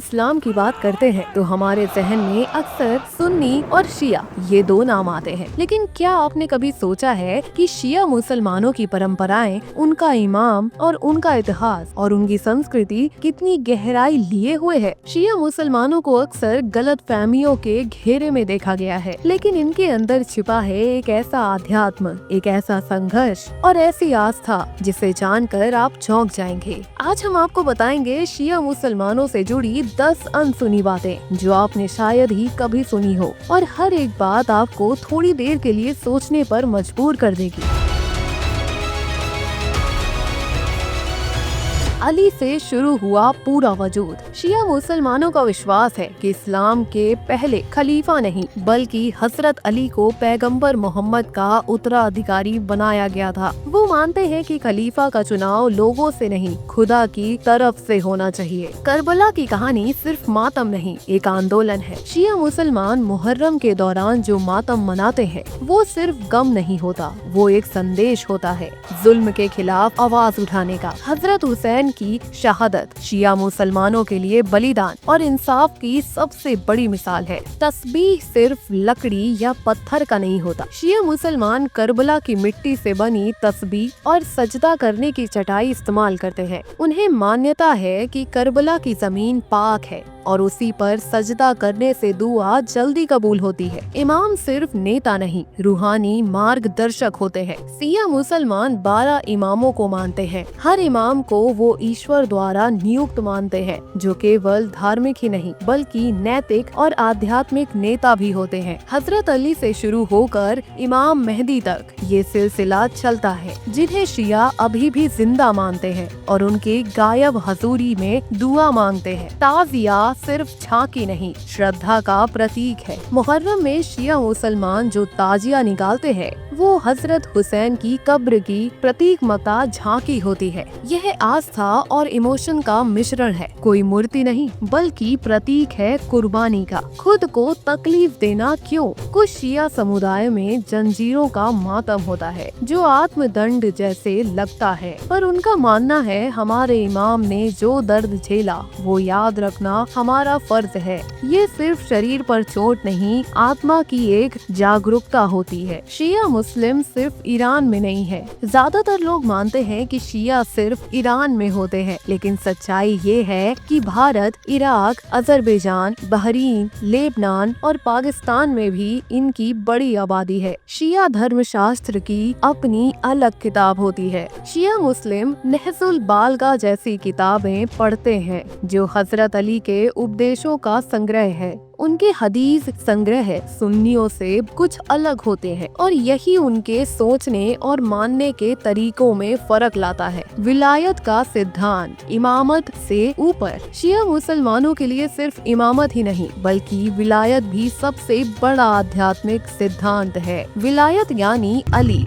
इस्लाम की बात करते हैं तो हमारे जहन में अक्सर सुन्नी और शिया ये दो नाम आते हैं। लेकिन क्या आपने कभी सोचा है कि शिया मुसलमानों की परंपराएं, उनका इमाम और उनका इतिहास और उनकी संस्कृति कितनी गहराई लिए हुए है। शिया मुसलमानों को अक्सर गलत फहमियों के घेरे में देखा गया है, लेकिन इनके अंदर छिपा है एक ऐसा आध्यात्म, एक ऐसा संघर्ष और ऐसी आस्था जिसे जानकर आप चौंक जाएंगे। आज हम आपको बताएंगे शिया मुसलमानों से जुड़ी 10 अनसुनी बातें जो आपने शायद ही कभी सुनी हो, और हर एक बात आपको थोड़ी देर के लिए सोचने पर मजबूर कर देगी। अली से शुरू हुआ पूरा वजूद। शिया मुसलमानों का विश्वास है कि इस्लाम के पहले खलीफा नहीं बल्कि हजरत अली को पैगंबर मोहम्मद का उत्तराधिकारी बनाया गया था। वो मानते हैं कि खलीफा का चुनाव लोगों से नहीं, खुदा की तरफ से होना चाहिए। करबला की कहानी सिर्फ मातम नहीं, एक आंदोलन है। शिया मुसलमान मुहर्रम के दौरान जो मातम मनाते हैं वो सिर्फ गम नहीं होता, वो एक संदेश होता है जुल्म के खिलाफ आवाज उठाने का। हजरत हुसैन की शहादत शिया मुसलमानों के लिए बलिदान और इंसाफ की सबसे बड़ी मिसाल है। तस्बीह सिर्फ लकड़ी या पत्थर का नहीं होता। शिया मुसलमान करबला की मिट्टी से बनी तस्बीह और सजदा करने की चटाई इस्तेमाल करते हैं। उन्हें मान्यता है कि करबला की जमीन पाक है और उसी पर सजदा करने से दुआ जल्दी कबूल होती है। इमाम सिर्फ नेता नहीं, रूहानी मार्गदर्शक होते हैं। शिया मुसलमान 12 इमामों को मानते हैं। हर इमाम को वो ईश्वर द्वारा नियुक्त मानते हैं, जो केवल धार्मिक ही नहीं बल्कि नैतिक और आध्यात्मिक नेता भी होते हैं। हजरत अली से शुरू होकर इमाम मेहदी तक ये सिलसिला चलता है, जिन्हें शिया अभी भी जिंदा मानते हैं और उनके गायब हजूरी में दुआ मांगते हैं। ताजिया सिर्फ झांकी नहीं, श्रद्धा का प्रतीक है। मुहर्रम में शिया मुसलमान जो ताजिया निकालते हैं वो हजरत हुसैन की कब्र की प्रतीकमता झांकी होती है। यह आस्था और इमोशन का मिश्रण है, कोई मूर्ति नहीं बल्कि प्रतीक है कुर्बानी का। खुद को तकलीफ देना क्यों? कुछ शिया समुदाय में जंजीरों का मातम होता है जो आत्मदंड जैसे लगता है, पर उनका मानना है हमारे इमाम ने जो दर्द झेला वो याद रखना हमारा फर्ज है। ये सिर्फ शरीर पर चोट नहीं, आत्मा की एक जागरूकता होती है। शिया मुस्लिम सिर्फ ईरान में नहीं है। ज्यादातर लोग मानते हैं कि शिया सिर्फ ईरान में होते हैं, लेकिन सच्चाई ये है कि Bharat, Iraq, Azerbaijan, Bahrain, Lebanon और पाकिस्तान में भी इनकी बड़ी आबादी है। शिया धर्मशास्त्र की अपनी अलग किताब होती है। शिया मुस्लिम नहजुल बालगा जैसी किताबें पढ़ते हैं जो हजरत अली के उपदेशों का संग्रह है। उनके हदीस संग्रह सुन्नियों से कुछ अलग होते हैं और यही उनके सोचने और मानने के तरीकों में फर्क लाता है। विलायत का सिद्धांत इमामत से ऊपर। शिया मुसलमानों के लिए सिर्फ इमामत ही नहीं बल्कि विलायत भी सबसे बड़ा आध्यात्मिक सिद्धांत है। विलायत यानी अली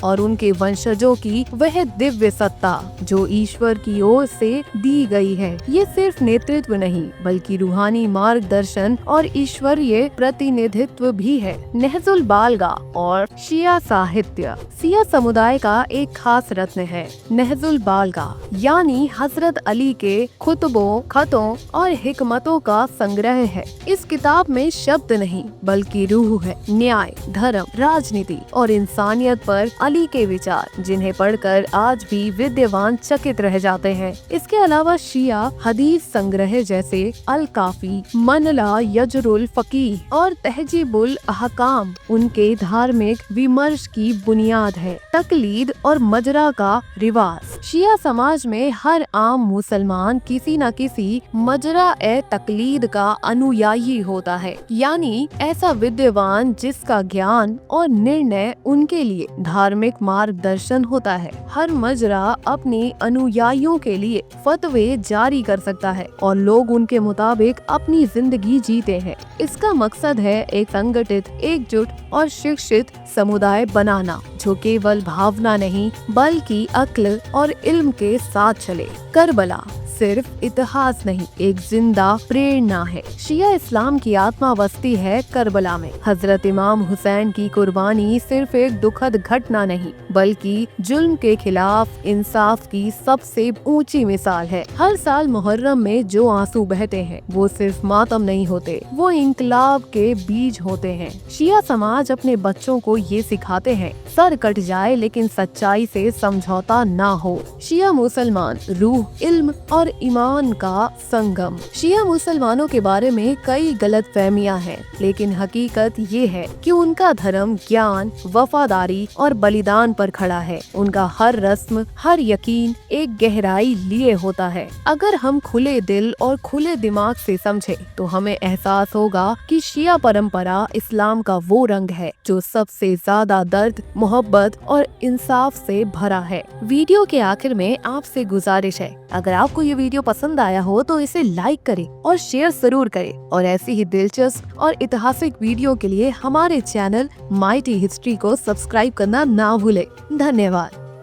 और उनके वंशजों की वह दिव्य सत्ता जो ईश्वर की ओर से दी गई है। ये सिर्फ नेतृत्व नहीं बल्कि रूहानी मार्गदर्शन और ईश्वरीय प्रतिनिधित्व भी है। नहजुल बालगा और शिया साहित्य शिया समुदाय का एक खास रत्न है। नहजुल बालगा यानी हजरत अली के खुतबों, खतों और हिकमतों का संग्रह है। इस किताब में शब्द नहीं बल्कि रूह है, न्याय, धर्म, राजनीति और इंसानियत पर अली के विचार, जिन्हें पढ़कर आज भी विद्वान चकित रह जाते हैं। इसके अलावा शिया हदीस संग्रह जैसे अल काफी, मनला यजरुल फकीह और तहजीबुल अहकाम उनके धार्मिक विमर्श की बुनियाद है। तकलीद और मजरा का रिवाज। शिया समाज में हर आम मुसलमान किसी न किसी मजरा ए तकलीद का अनुयायी होता है, यानी ऐसा विद्वान जिसका ज्ञान और निर्णय उनके लिए धार्मिक मार्गदर्शन होता है। हर मजरा अपने अनुयायियों के लिए फतवे जारी कर सकता है और लोग उनके मुताबिक अपनी जिंदगी जीते हैं। इसका मकसद है एक संगठित, एकजुट और शिक्षित समुदाय बनाना जो केवल भावना नहीं बल्कि अक्ल और इल्म के साथ चले। करबला सिर्फ इतिहास नहीं, एक जिंदा प्रेरणा है। शिया इस्लाम की आत्मा बसती है करबला में। हजरत इमाम हुसैन की कुर्बानी सिर्फ एक दुखद घटना नहीं, बल्कि जुल्म के खिलाफ इंसाफ की सबसे ऊंची मिसाल है। हर साल मुहर्रम में जो आंसू बहते हैं वो सिर्फ मातम नहीं होते, वो इंकलाब के बीज होते हैं। शिया समाज अपने बच्चों को ये सिखाते हैं, सर कट जाए लेकिन सच्चाई से समझौता ना हो। शिया मुसलमान रूह, इल्म और ईमान का संगम। शिया मुसलमानों के बारे में कई गलत फहमियाँ हैं, लेकिन हकीकत ये है कि उनका धर्म ज्ञान, वफादारी और बलिदान पर खड़ा है। उनका हर रस्म, हर यकीन एक गहराई लिए होता है। अगर हम खुले दिल और खुले दिमाग से समझे तो हमें एहसास होगा कि शिया परंपरा इस्लाम का वो रंग है जो सबसे ज्यादा दर्द, मोहब्बत और इंसाफ से भरा है। वीडियो के आखिर में आपसे गुजारिश है, अगर आपको ये वीडियो पसंद आया हो तो इसे लाइक करें और शेयर जरूर करें, और ऐसी ही दिलचस्प और ऐतिहासिक वीडियो के लिए हमारे चैनल माइटी हिस्ट्री को सब्सक्राइब करना ना भूलें। धन्यवाद।